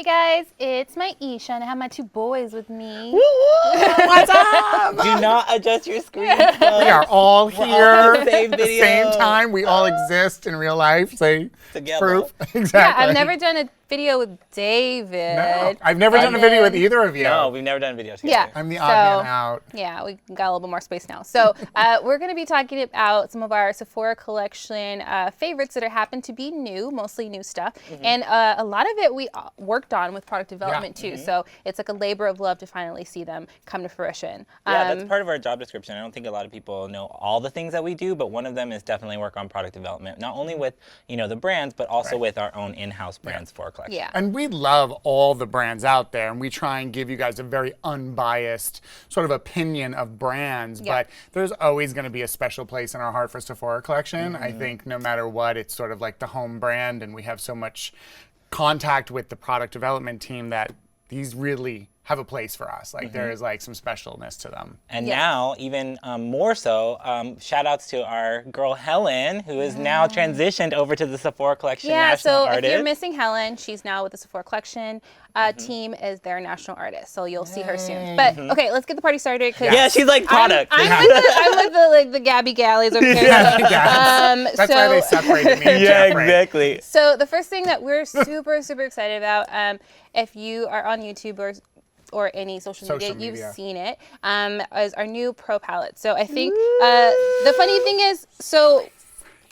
Hey guys, it's Myiesha and I have my two boys with me. What's up? Do not adjust your screen. We are all here at the same at the video. same time. We all exist in real life. Say Together. proof. Exactly. Yeah, I've never done a video with David. No, I've never done a video with either of you. No, we've never done videos together. Yeah. I'm the odd man out. Yeah, we got a little bit more space now. So we're going to be talking about some of our Sephora collection favorites that happen to be new, mostly new stuff. And a lot of it we worked on with product development too. So it's like a labor of love to finally see them come to fruition. Yeah, that's part of our job description. I don't think a lot of people know all the things that we do, but one of them is definitely work on product development, not only with, you know, the brands, but also with our own in-house brands for our collection. Yeah. And we love all the brands out there, and we try and give you guys a very unbiased sort of opinion of brands, but there's always going to be a special place in our heart for Sephora collection. I think no matter what, it's sort of like the home brand, and we have so much contact with the product development team that these really have a place for us. Like there is like some specialness to them. And now, even more so, shout outs to our girl Helen, who is now transitioned over to the Sephora Collection National so Artist. if you're missing Helen, she's now with the Sephora Collection team as their national artist. So you'll see her soon. But okay, let's get the party started. Yeah, she's like product. I'm with the Gabby Galleys over here. That's why they separated me and Jeffrey. exactly. So the first thing that we're super excited about, if you are on YouTube or any social media, you've seen it, is our new Pro palette. So I think the funny thing is,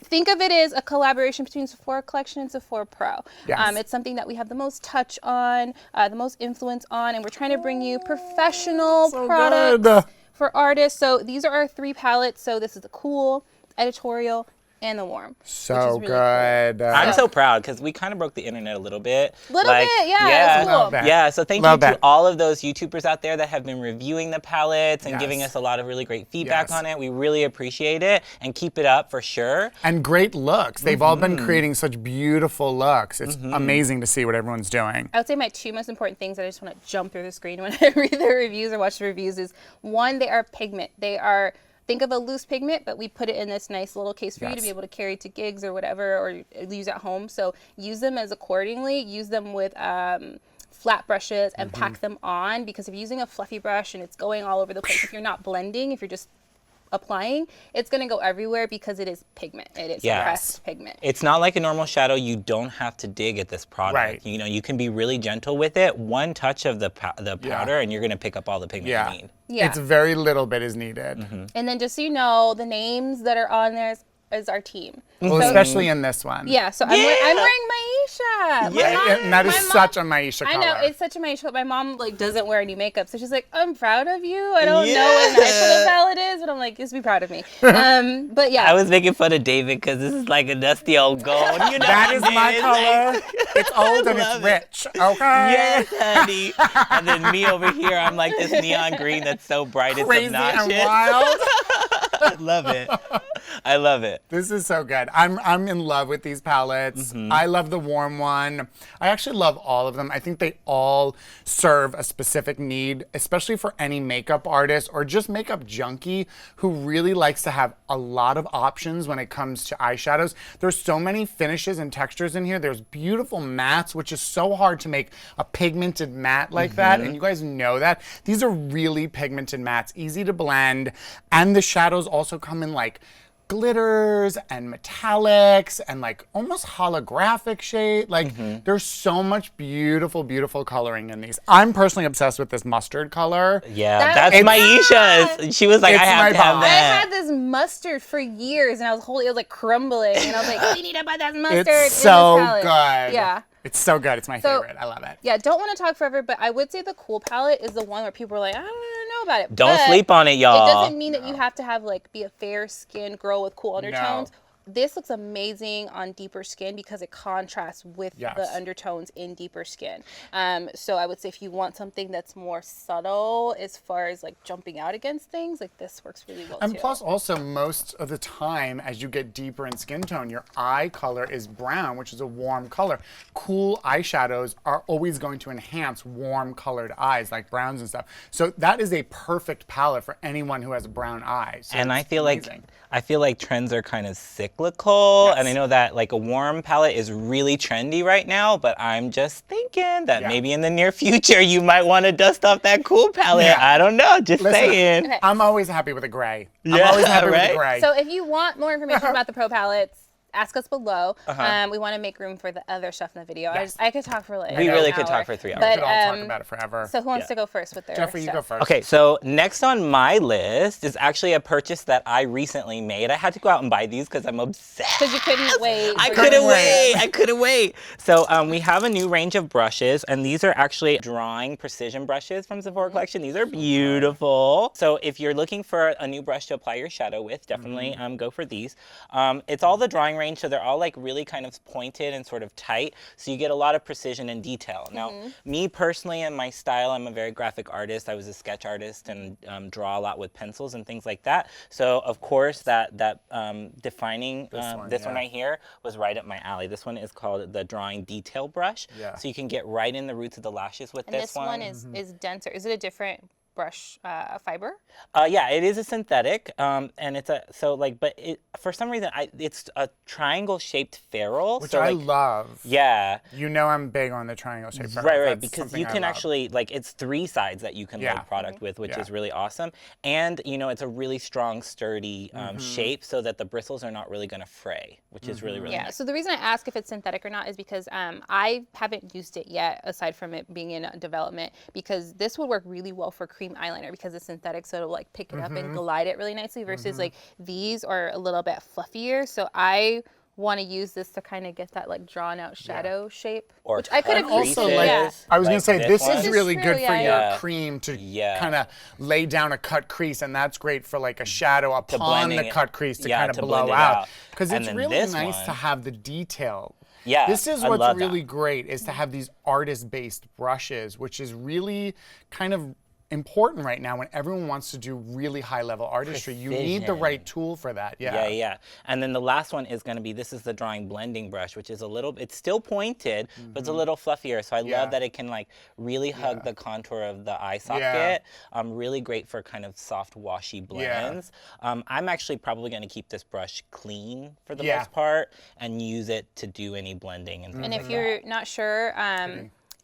think of it as a collaboration between Sephora Collection and Sephora Pro. Yes. It's something that we have the most touch on, the most influence on, and we're trying to bring you professional products for artists. So these are our three palettes. So this is the cool, editorial, and the warm. So good. I'm so proud because we kind of broke the internet a little bit. Yeah, it's cool. Yeah, so thank you to all of those YouTubers out there that have been reviewing the palettes and giving us a lot of really great feedback on it. We really appreciate it, and keep it up for sure. And great looks. They've all been creating such beautiful looks. It's amazing to see what everyone's doing. I would say my two most important things that I just want to jump through the screen when I read the reviews or watch the reviews is, one, they are pigment. They are, think of a loose pigment, but we put it in this nice little case for you to be able to carry to gigs or whatever, or use at home. So use them as accordingly. Use them with flat brushes and pack them on, because if you're using a fluffy brush and it's going all over the place, if you're not blending, if you're just applying, it's going to go everywhere because it is pigment. It is pressed pigment. It's not like a normal shadow. You don't have to dig at this product. You know, you can be really gentle with it. One touch of the powder and you're going to pick up all the pigment you need. Yeah. It's very little bit is needed. And then just so you know, the names that are on there is our team. Well, especially in this one. Yeah, so I'm wearing Myiesha. And that is such a Myiesha color. I know, it's such a Myiesha. My mom doesn't wear any makeup, so she's like, I'm proud of you. I don't know what an eyeshadow palette is, but I'm like, just be proud of me. But yeah. I was making fun of David because this is like a dusty old gold. You know that is my color. It's old and it's rich. Okay. Yes, honey. And then me over here, I'm like this neon green that's so bright it's obnoxious. Crazy and wild. I love it. I love it. This is so good. I'm in love with these palettes. I love the warm one. I actually love all of them. I think they all serve a specific need, especially for any makeup artist or just makeup junkie who really likes to have a lot of options when it comes to eyeshadows. There's so many finishes and textures in here. There's beautiful mattes, which is so hard to make a pigmented matte like that, and you guys know that. These are really pigmented mattes, easy to blend, and the shadows also come in like glitters and metallics and like almost holographic shade. Like there's so much beautiful coloring in these. I'm personally obsessed with this mustard color. Yeah, that's Myiesha's. She was like, I have to have that. I had this mustard for years, and I was holding it was like crumbling, and I was like, we need to buy that mustard. It's so in this palette. good. Yeah. It's so good. It's my favorite. I love it. Yeah, don't want to talk forever, but I would say the cool palette is the one where people are like, I don't really know about it. Don't sleep on it, y'all. It doesn't mean that you have to have be a fair-skinned girl with cool undertones. This looks amazing on deeper skin because it contrasts with the undertones in deeper skin. So I would say if you want something that's more subtle as far as jumping out against things, this works really well and too. plus also most of the time as you get deeper in skin tone, your eye color is brown, which is a warm color. Cool eyeshadows are always going to enhance warm colored eyes like browns and stuff. So that is a perfect palette for anyone who has brown eyes. So and I feel amazing. like trends are kind of sick cyclical, and I know that like a warm palette is really trendy right now, but I'm just thinking that maybe in the near future you might want to dust off that cool palette. I don't know, just saying. Okay. I'm always happy with a gray. Yeah, I'm always happy with a right? gray. So if you want more information about the Pro palettes, ask us below. We want to make room for the other stuff in the video. I could talk for like We an really could hour. talk for 3 hours. we But, could all talk about it forever. So who wants to go first with their Jeffrey, you stuff? go first. Okay, so next on my list is actually a purchase that I recently made. I had to go out and buy these because I'm obsessed. Because you couldn't wait. I for couldn't your- wait. I couldn't wait. So we have a new range of brushes, and these are actually drawing precision brushes from Sephora Collection. These are beautiful. So if you're looking for a new brush to apply your shadow with, definitely go for these. It's all the drawing range, so they're all like really kind of pointed and sort of tight, so you get a lot of precision and detail. Now, me personally and my style, I'm a very graphic artist. I was a sketch artist and draw a lot with pencils and things like that. So of course that defining this one right here was right up my alley. This one is called the drawing detail brush. So you can get right in the roots of the lashes with And this one is denser. Is it a different brush fiber? Yeah, it is a synthetic, and it's a for some reason it's a triangle shaped ferrule, Which so I like, love. Yeah. You know I'm big on the triangle shape. Right, because you can actually, like, it's 3 sides that you can load product with, which is really awesome. And, you know, it's a really strong, sturdy shape so that the bristles are not really going to fray, which is really, really nice. So the reason I ask if it's synthetic or not is because I haven't used it yet, aside from it being in development, because this would work really well for cream eyeliner because it's synthetic, so it'll like pick it up and glide it really nicely, versus like these are a little bit fluffier. So I want to use this to kind of get that like drawn out shadow shape, Or which I could have used. Also, Yeah. I was gonna say this one. is really This is good true, for yeah. your cream to kind of lay down a cut crease, and that's great for like a shadow upon blending the it. cut crease to Yeah, kind of to blow blend it out. out. Because And it's then really this nice one- to have the detail. Yeah, This is I what's love really that. great, is to have these artist-based brushes, which is really kind of important right now when everyone wants to do really high-level artistry. You need the right tool for that. Yeah. And then the last one is going to be, this is the drawing blending brush, which is a little, it's still pointed, but it's a little fluffier. So I love that it can like really hug the contour of the eye socket. Really great for kind of soft, washy blends. I'm actually probably going to keep this brush clean for the most part and use it to do any blending and things And like if you're not sure,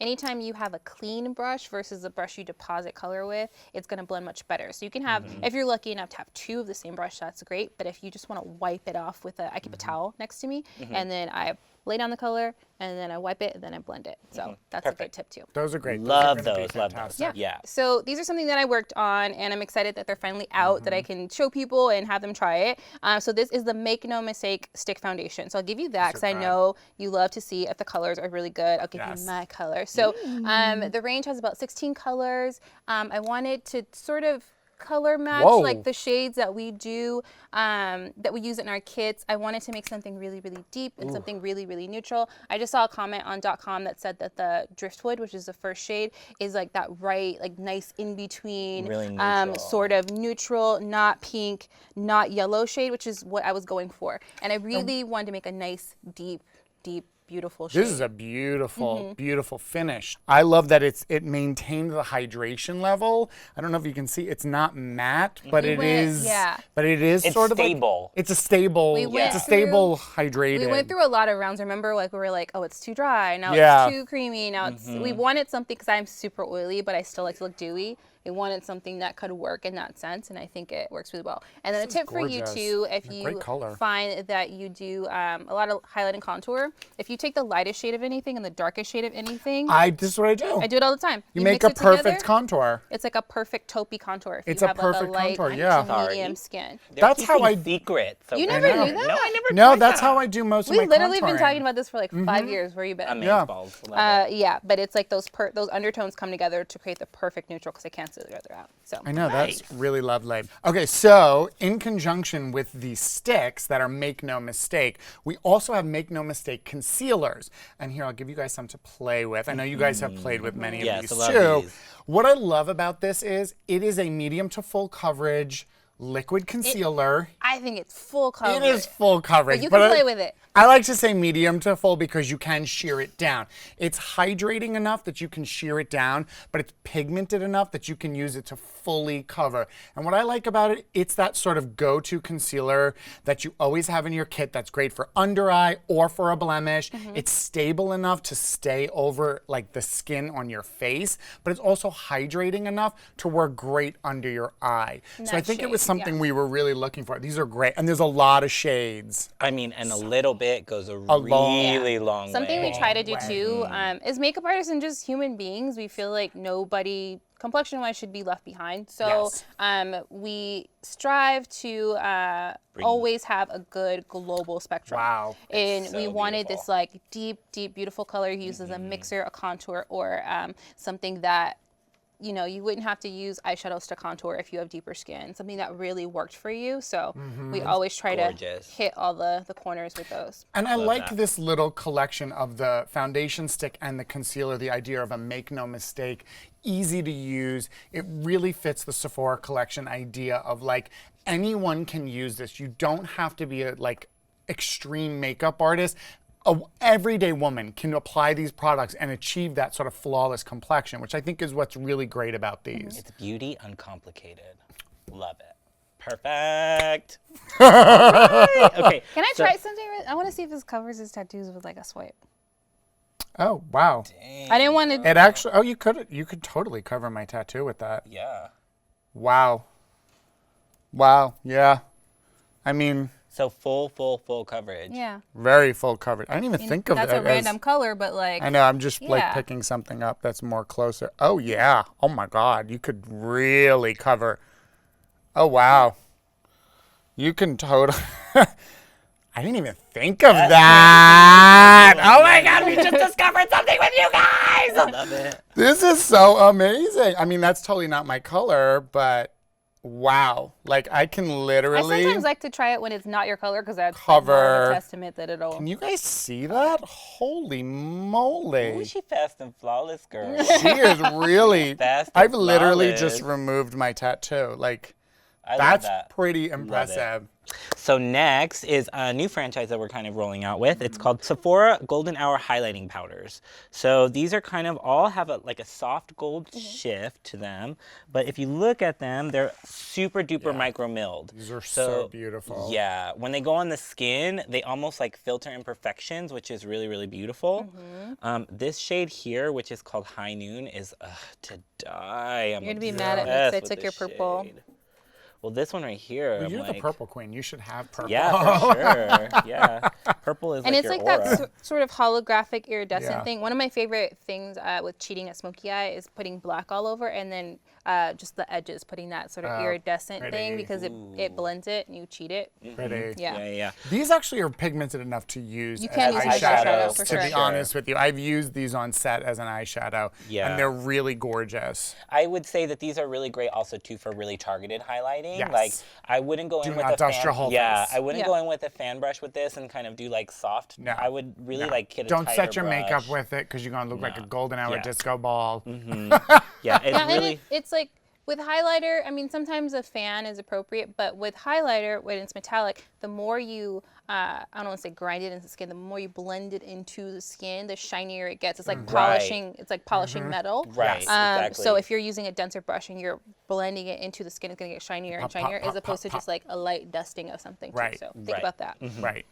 anytime you have a clean brush versus a brush you deposit color with, it's going to blend much better. So you can have, if you're lucky enough to have 2 of the same brush, that's great. But if you just want to wipe it off with I keep a towel next to me, and then I lay down the color, and then I wipe it, and then I blend it. So that's a great tip too. Those are great. Love are gonna be those, love those. fantastic. Yeah. So these are something that I worked on, and I'm excited that they're finally out, that I can show people and have them try it. So this is the Make No Mistake Stick Foundation. So I'll give you that because I know you love to see if the colors are really good. I'll give you my color. So the range has about 16 colors. I wanted to sort of color match like the shades that we do, that we use in our kits. I wanted to make something really, really deep and something really, really neutral. I just saw a comment on .com that said that the Driftwood, which is the first shade, is like that right, like nice in between, Really neutral. sort of neutral, not pink, not yellow shade, which is what I was going for. And I really wanted to make a nice, deep, beautiful shade. This is a beautiful, beautiful finish. I love that it maintained the hydration level. I don't know if you can see, it's not matte, but it is. But it is It's sort of stable. It's a stable. It's a stable hydrated. We went through a lot of rounds. Remember, like we were like, oh, it's too dry. Now it's too creamy. Now it's. We wanted something because I'm super oily, but I still like to look dewy. We wanted something that could work in that sense, and I think it works really well. And then a tip for you too, if you find that you do a lot of highlight and contour, if you take the lightest shade of anything and the darkest shade of anything, this is what I do. I do it all the time. You make a perfect contour. It's like a perfect taupey contour. If It's you a have perfect like a light contour, to medium skin. That's how I secret. So You never knew that? No, I never. No, that's how I do most of my We've literally been contouring. talking about this for like 5 years. Where you been? Balls. Love it. Yeah, but it's like those undertones come together to create the perfect neutral because they cancel each other out. So I know, that's really lovely. Okay, so in conjunction with the sticks that are Make No Mistake, we also have Make No Mistake concealers. And here, I'll give you guys some to play with. I know you guys have played with many of these I love too. these. What I love about this is it is a medium to full coverage liquid concealer. I think it's full coverage. It is full coverage. But you can play with it. I like to say medium to full because you can sheer it down. It's hydrating enough that you can sheer it down, but it's pigmented enough that you can use it to fully cover. And what I like about it, it's that sort of go-to concealer that you always have in your kit that's great for under eye or for a blemish. It's stable enough to stay over like the skin on your face, but it's also hydrating enough to work great under your eye. So I think it was something we were really looking for. These are great, and there's a lot of shades. I mean, and a little bit goes a really long way. Something we try to do too is makeup artists and just human beings. We feel like nobody complexion-wise should be left behind. So we strive to always have a good global spectrum. Wow. And so we wanted beautiful. this like deep, beautiful color used as a mixer, a contour, or something that you know, you wouldn't have to use eyeshadows to contour if you have deeper skin. Something that really worked for you. So we always try to hit all the corners with those. And I like this little collection of the foundation stick and the concealer, the idea of a make no mistake, easy to use. It really fits the Sephora collection idea of like, anyone can use this. You don't have to be a like extreme makeup artist. A everyday woman can apply these products and achieve that sort of flawless complexion, which I think is what's really great about these. It's beauty uncomplicated. Love it. Perfect. Okay. Can I try something? I want to see if this covers his tattoos with like a swipe. Oh, wow. Dang. I didn't want to. It actually, oh, you could totally cover my tattoo with that. Yeah. Wow. Wow, yeah. I mean, So full coverage. Yeah. very full coverage. I didn't even think of that. That's a random color, but like. I know, I'm just like Yeah. picking something up that's more closer. Oh yeah, oh my God, you could really cover. Oh wow. You can totally, I didn't even think of that. Oh my God, we just discovered something with you guys. I love it. This is so amazing. I mean, that's totally not my color, but wow. Like I can I literally. sometimes like to try it when it's not your color because that's Cover. like more of a testament that it'll. Can you guys see that? Holy moly. Ooh, she fast and flawless, girl. She is really. Fast and I've literally flawless. just removed my tattoo. Like, I love that's that. pretty it. impressive. So next is a new franchise that we're kind of rolling out with. It's called Sephora Golden Hour Highlighting Powders. So these are kind of all have like a soft gold shift to them. But if you look at them, they're super duper micro milled. These are so beautiful. Yeah, when they go on the skin, they almost like filter imperfections, which is really, really beautiful. This shade here, which is called High Noon, is to die. You're gonna be mad at me because I took your purple. Well, this one right here, Well, I'm you're like, the purple queen. You should have purple. yeah, for sure. Yeah, purple is And like it's your like aura. that sort of holographic iridescent Yeah. thing. One of my favorite things with cheating at smoky eye is putting black all over and then just the edges, putting that sort of iridescent thing pretty. because it blends it and you cheat it. Pretty. Yeah. Yeah. These actually are pigmented enough to use You can as use eyeshadow for to be sure. honest with you. I've used these on set as an eyeshadow. Yeah. And they're really gorgeous. I would say that these are really great also too for really targeted highlighting. Yes. Like I wouldn't go in Do with not a dust fan. your whole yeah, face. I wouldn't Yeah. go in with a fan brush with this and kind of do like soft. No. I would really No. like hit a Don't tighter set your makeup brush. with it because you're going to look like a No. golden hour Yeah. disco ball. Yeah, it's Yeah, really. and it's like with highlighter, I mean, sometimes a fan is appropriate, but with highlighter, when it's metallic, the more you, I don't want to say grind it into the skin, the more you blend it into the skin, the shinier it gets. It's like polishing, it's like polishing metal. Right, exactly. So if you're using a denser brush and you're blending it into the skin, it's going to get shinier and Pop, pop, shinier pop, as opposed pop, to just like a light dusting of something. Too. Right. So think Right. about that. Right.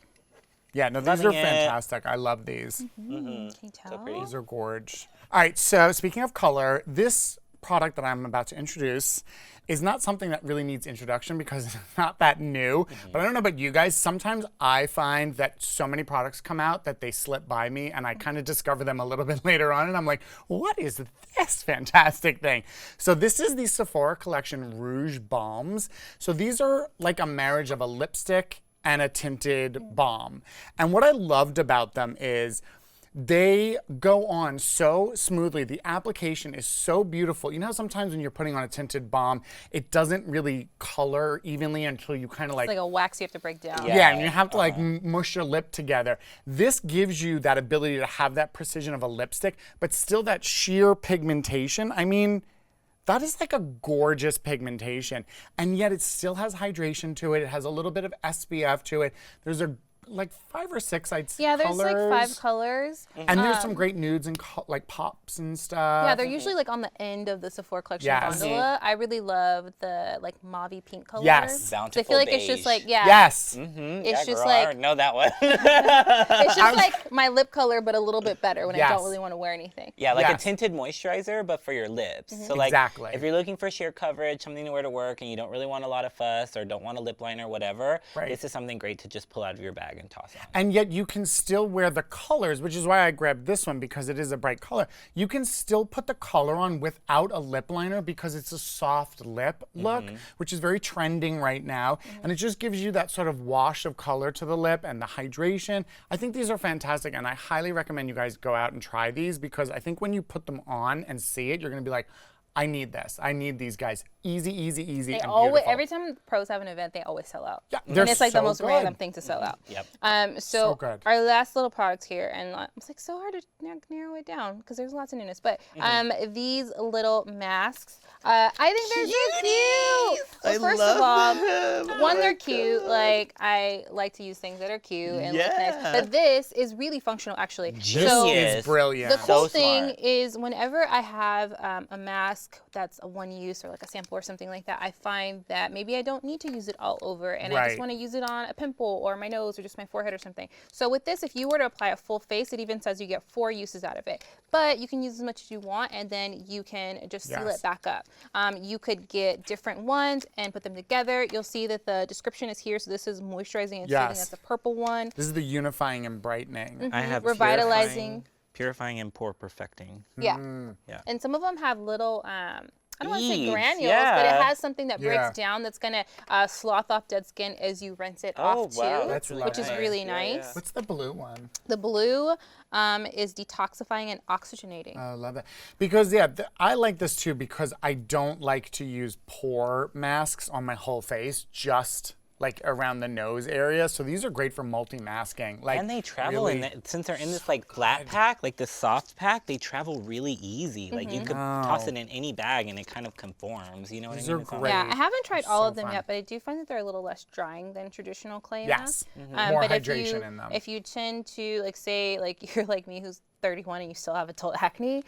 Yeah, no, these Loving are it. fantastic. I love these. Can you tell? pretty. These are gorge. All right, so speaking of color, this product that I'm about to introduce is not something that really needs introduction because it's not that new. But I don't know about you guys, sometimes I find that so many products come out that they slip by me and I kind of discover them a little bit later on and I'm like, what is this fantastic thing? So this is the Sephora Collection Rouge Balms. So these are like a marriage of a lipstick and a tinted balm. And what I loved about them is they go on so smoothly. The application is so beautiful. You know how sometimes when you're putting on a tinted balm, it doesn't really color evenly until you kind of It's like a wax you have to break down. yeah, and you have to like mush your lip together. This gives you that ability to have that precision of a lipstick, but still that sheer pigmentation. I mean, That is like a gorgeous pigmentation. And yet it still has hydration to it. It has a little bit of SPF to it. There's like 5 or 6, I'd say, Yeah, there's colors. like 5 colors. And there's some great nudes and like pops and stuff. Yeah, they're usually like on the end of the Sephora collection Yes. gondola. I really love the like mauve pink color. Yes. I feel like it's just like, yeah. Yes. It's just girl, like, I already know that one. it's just like my lip color, but a little bit better when I Yes. don't really want to wear anything. Yeah, like Yes. a tinted moisturizer, but for your lips. So like, Exactly. if you're looking for sheer coverage, something to wear to work, and you don't really want a lot of fuss or don't want a lip liner or whatever, Right. this is something great to just pull out of your bag and toss on. And yet you can still wear the colors, which is why I grabbed this one because it is a bright color. You can still put the color on without a lip liner because it's a soft lip look, which is very trending right now. And it just gives you that sort of wash of color to the lip and the hydration. I think these are fantastic, and I highly recommend you guys go out and try these because I think when you put them on and see it, you're gonna be like, I need this. I need these guys. Easy, easy, easy, They and always, beautiful. every time pros have an event, they always sell out. Yeah, and they're it's like the so most good. random thing to sell out. Yep. So So good. our last little product here, and it's like so hard to narrow it down because there's lots of newness. But these little masks, I think they're so cute. Well, first of all, one, they're cute. Like I like to use things that are cute and look nice. Yeah. But this is really functional, actually. This Genius. is brilliant. The cool So thing smart. is whenever I have a mask that's a one use or like a sample or something like that, I find that maybe I don't need to use it all over and I Right. just want to use it on a pimple or my nose or just my forehead or something. So with this, if you were to apply a full face, it even says you get 4 uses out of it. But you can use as much as you want and then you can just seal Yes. it back up. You could get different ones and put them together. You'll see that the description is here. So this is moisturizing and soothing. Yes. That's the purple one. This is the unifying and brightening. I have Revitalizing. purifying and pore perfecting. Yeah. Yeah. And some of them have little, I don't want to say Beads, granules, but yeah. it has something that breaks Yeah. down that's going to sloth off dead skin as you rinse it Oh, off wow, too, that's really which is nice. really Yeah, nice. yeah. What's the blue one? The blue is detoxifying and oxygenating. I love that. Because, yeah, I like this too because I don't like to use pore masks on my whole face, just like around the nose area. So these are great for multi-masking. Like, And they travel really, since they're in this like flat pack, like the soft pack, they travel really easy. Like you could toss it in any bag and it kind of conforms. You know what These I mean? are It's not great. Yeah, I haven't tried all so of them fun. yet, but I do find that they're a little less drying than traditional clay Yes. masks. More but hydration in them. If you tend to, like, say, like you're like me who's 31 and you still have adult acne,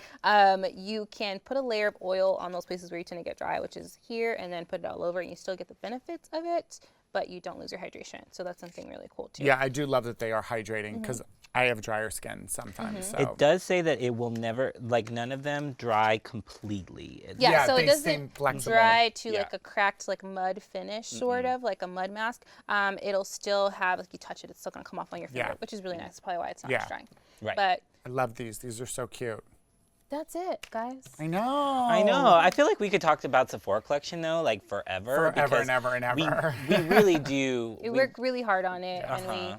you can put a layer of oil on those places where you tend to get dry, which is here, and then put it all over, and you still get the benefits of it, but you don't lose your hydration. So that's something really cool too. Yeah, I do love that they are hydrating because I have drier skin sometimes. So. It does say that it will never, like none of them dry completely. Yeah, Yeah, so they it seem doesn't flexible. dry to Yeah. like a cracked like mud finish, sort of like a mud mask. It'll still have, like you touch it, it's still gonna come off on your finger, Yeah. which is really nice. Probably why it's not Yeah. as drying. Right. But I love these. These are so cute. that's it, guys. I know. I know. I feel like we could talk about Sephora collection though, like forever. Forever because and ever and ever. We really do. We work really hard on it, and Uh-huh.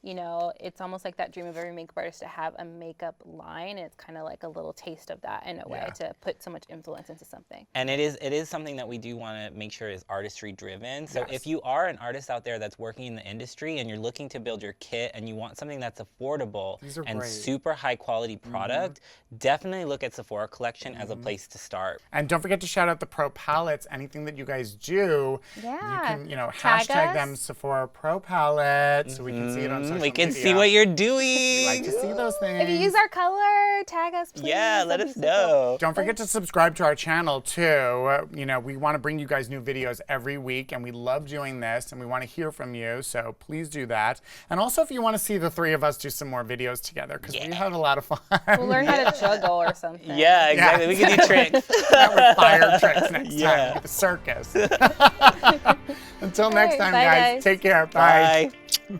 you know, it's almost like that dream of every makeup artist to have a makeup line. And it's kind of like a little taste of that in a way Yeah. to put so much influence into something. And it is something that we do want to make sure is artistry driven. So Yes. if you are an artist out there that's working in the industry and you're looking to build your kit and you want something that's affordable These are and great. super high quality product, definitely look at Sephora Collection as a place to start. And don't forget to shout out the Pro Palettes. Anything that you guys do, Yeah. you can, Tag hashtag us. them Sephora Pro Palettes so we can see it on social We can media. see what you're doing. We like to see those things. If you use our color, tag us, please. Yeah, let That'd us be so cool. know. Don't forget to subscribe to our channel too. We want to bring you guys new videos every week, and we love doing this, and we want to hear from you. So please do that. And also, if you want to see the three of us do some more videos together, because we had a lot of fun. We'll learn how to juggle or something. Yeah, exactly. We can do tricks. With fire tricks next Yeah. time. The circus. Until next right, time, bye, guys. guys. Take care. Bye. Bye.